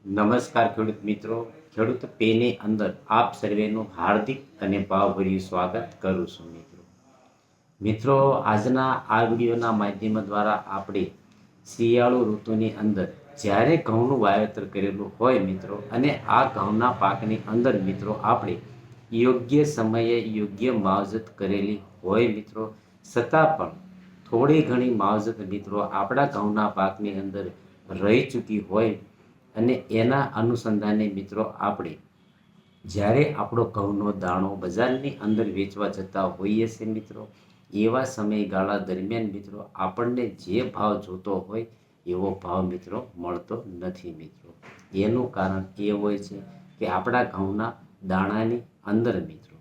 નમસ્કાર ખેડૂત મિત્રો. ખેડૂત પેની અંદર આપ સર્વેનું હાર્દિક અને ભાવભર્યું સ્વાગત કરું છું મિત્રો. આજના આ વિડીયોના માધ્યમ દ્વારા આપણે શિયાળુ ઋતુની અંદર જ્યારે ઘઉંનું વાવેતર કરેલું હોય મિત્રો, અને આ ઘઉંના પાકની અંદર મિત્રો આપણે યોગ્ય સમયે યોગ્ય માવજત કરેલી હોય મિત્રો, છતાં પણ થોડી ઘણી માવજત મિત્રો આપણા ઘઉંના પાકની અંદર રહી ચૂકી હોય, અને એના અનુસંધાને મિત્રો આપણે જ્યારે આપણો ઘઉંનો દાણો બજારની અંદર વેચવા જતા હોઈએ છીએ મિત્રો, એવા સમયગાળા દરમિયાન મિત્રો આપણને જે ભાવ જોતો હોય એવો ભાવ મિત્રો મળતો નથી મિત્રો. એનું કારણ એ હોય છે કે આપણા ઘઉંના દાણાની અંદર મિત્રો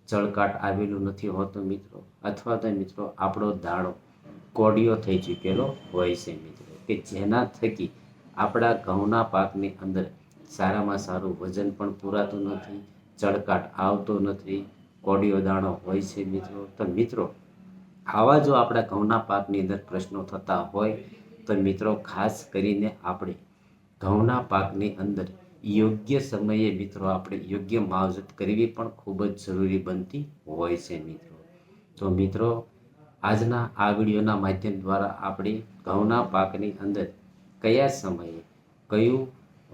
ચળકાટ આવેલું નથી હોતું મિત્રો, અથવા તો મિત્રો આપણો દાણો કોડિયો થઈ ચૂકેલો હોય છે મિત્રો, કે જેના થકી આપણા ઘઉંના પાકની અંદર સારામાં સારું વજન પણ પૂરાતું નથી, ચળકાટ આવતો નથી, કોડિયો દાણો હોય છે મિત્રો. તો મિત્રો આવા જો આપણા ઘઉંના પાકની અંદર પ્રશ્નો થતા હોય તો મિત્રો ખાસ કરીને આપણે ઘઉંના પાકની અંદર યોગ્ય સમયે મિત્રો આપણે યોગ્ય માવજત કરવી પણ ખૂબ જ જરૂરી બનતી હોય છે મિત્રો. તો મિત્રો આજના આ વિડીયોના માધ્યમ દ્વારા આપણે ઘઉંના પાકની અંદર કયા સમયે કયું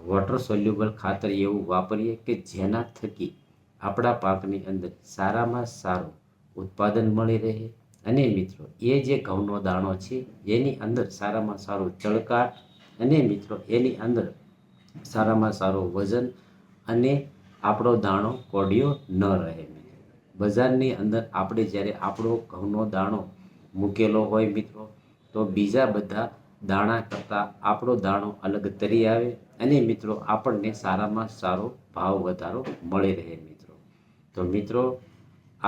વોટર સોલ્યુબલ ખાતર એવું વાપરીએ કે જેના થકી આપણા પાકની અંદર સારામાં સારું ઉત્પાદન મળી રહે, અને મિત્રો એ જે ઘઉંનો દાણો છે એની અંદર સારામાં સારું ચળકાટ, અને મિત્રો એની અંદર સારામાં સારું વજન, અને આપણો દાણો કોડિયો ન રહે મિત્રો. બજારની અંદર આપણે જ્યારે આપણો ઘઉંનો દાણો મૂકેલો હોય મિત્રો, તો બીજા બધા દાણા કરતાં આપણો દાણો અલગ તરી આવે, અને મિત્રો આપણને સારામાં સારો ભાવ વધારો મળી રહે મિત્રો. તો મિત્રો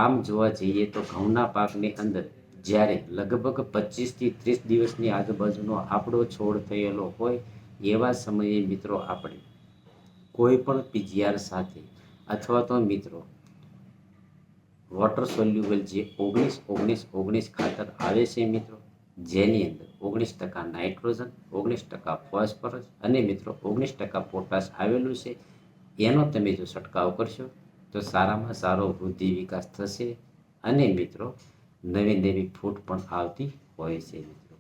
આમ જોવા જઈએ તો ઘઉંના પાકની અંદર જ્યારે લગભગ 25થી 30 દિવસની આજુબાજુનો આપણો છોડ થયેલો હોય એવા સમયે મિત્રો આપણે કોઈ પણ પીજીઆર સાથે અથવા તો મિત્રો વોટર સોલ્યુબલ જે 19-19-19 ખાતર આવે છે મિત્રો, જેની અંદર 19% નાઇટ્રોજન, 19% ફોસ્ફરસ અને મિત્રો 19% પોટાશ આવેલું છે, એનો તમે જો છંટકાવ કરશો તો સારામાં સારો વૃદ્ધિ વિકાસ થશે, અને મિત્રો નવી નવી ફૂટ પણ આવતી હોય છે મિત્રો.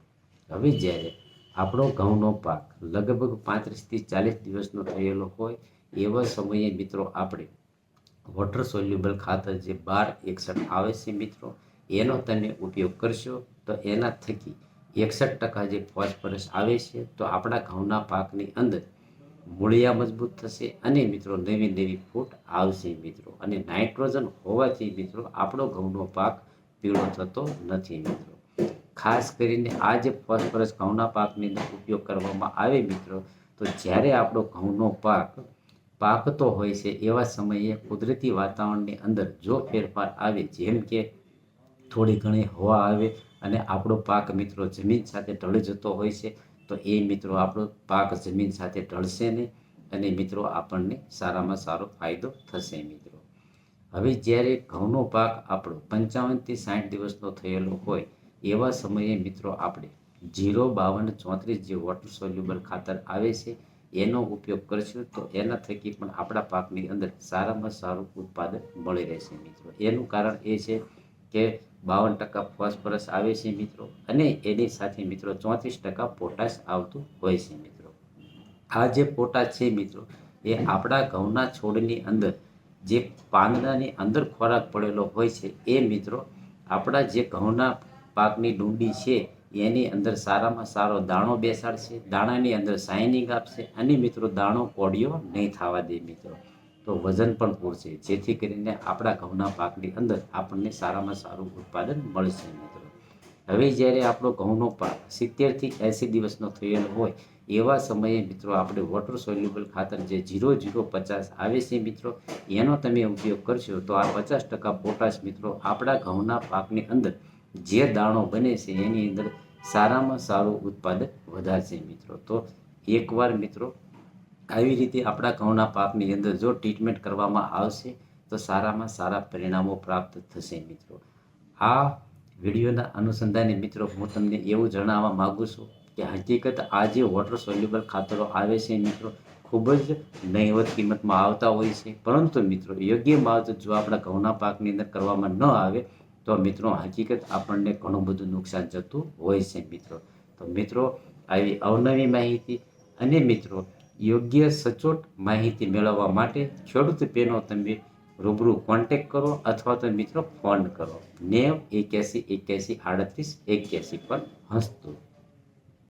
હવે જ્યારે આપણો ઘઉંનો પાક લગભગ 35થી 40 દિવસનો થયેલો હોય એવા સમયે મિત્રો આપણે વોટર સોલ્યુબલ ખાતર જે 12-61 આવે છે મિત્રો, એનો તમે ઉપયોગ કરશો તો એના થકી 61% જે ફોસ્ફરસ આવે છે તો આપણા ઘઉંના પાકની અંદર મૂળિયા મજબૂત થશે, અને મિત્રો નવી નવી ફૂટ આવશે મિત્રો. અને નાઇટ્રોજન હોવાથી મિત્રો આપણો ઘઉંનો પાક પીળો થતો નથી મિત્રો. ખાસ કરીને આ જે ફોસ્ફરસ ઘઉંના પાકની અંદર ઉપયોગ કરવામાં આવે મિત્રો, તો જ્યારે આપણો ઘઉંનો પાક પાકતો હોય છે એવા સમયે કુદરતી વાતાવરણની અંદર જો ફેરફાર આવે, જેમ કે થોડી ઘણી હવા આવે અને આપણો પાક મિત્રો જમીન સાથે ઢળી જતો હોય છે, તો એ મિત્રો આપણો પાક જમીન સાથે ઢળશે નહીં, અને મિત્રો આપણને સારામાં સારો ફાયદો થશે મિત્રો. હવે જ્યારે ઘઉંનો પાક આપણો 55થી 60 દિવસનો થયેલો હોય એવા સમયે મિત્રો આપણે 0-52-34 જે વોટર સોલ્યુબલ ખાતર આવે છે એનો ઉપયોગ કરશું તો એના થકી પણ આપણા પાકની અંદર સારામાં સારું ઉત્પાદન મળી રહેશે મિત્રો. એનું કારણ એ છે કે 52% ફોસ્ફરસ આવે છે મિત્રો, અને એની સાથે મિત્રો 34% પોટાશ આવતું હોય છે મિત્રો. આ જે પોટાશ છે મિત્રો એ આપણા ઘઉંના છોડની અંદર જે પાંદડાની અંદર ખોરાક પડેલો હોય છે એ મિત્રો આપણા જે ઘઉંના પાકની ડુંડી છે એની અંદર સારામાં સારો દાણો બેસાડશે, દાણાની અંદર શાઇનિંગ આપશે, અને મિત્રો દાણો કોડિયો નહીં થવા દે મિત્રો. તો વજન પણ પૂરશે, જેથી કરીને આપણા ઘઉંના પાકની અંદર આપણને સારામાં સારું ઉત્પાદન મળશે મિત્રો. હવે જ્યારે આપણો ઘઉંનો પાક 70થી 80 દિવસનો થયેલો હોય એવા સમયે મિત્રો આપણે વોટર સોલ્યુબલ ખાતર જે 0050 આવે છે મિત્રો, એનો તમે ઉપયોગ કરશો તો આ 50% પોટાશ મિત્રો આપણા ઘઉંના પાકની અંદર જે દાણો બને છે એની અંદર સારામાં સારું ઉત્પાદન વધારશે મિત્રો. તો એકવાર મિત્રો આવી રીતે આપણા ઘઉંના પાકની અંદર જો ટ્રીટમેન્ટ કરવામાં આવશે તો સારામાં સારા પરિણામો પ્રાપ્ત થશે મિત્રો. આ વિડીયોના અનુસંધાને મિત્રો હું તમને એવું જણાવવા માગું છું કે હકીકત આ જે વોટર સોલ્યુબલ ખાતરો આવે છે મિત્રો ખૂબ જ નહિવત કિંમતમાં આવતા હોય છે. પરંતુ મિત્રો યોગ્ય માવજત જો આપણા ઘઉંના પાકની અંદર કરવામાં ન આવે તો મિત્રો હકીકત આપણને ઘણું બધું નુકસાન જતું હોય છે મિત્રો. તો મિત્રો આવી અવનવી માહિતી અને મિત્રો યોગ્ય સચોટ માહિતી મેળવવા માટે ખેડૂત પેનો તમે રૂબરૂ કોન્ટેક કરો અથવા તો મિત્રો ફોન કરો 90 81 81 38 81 પર હસતું.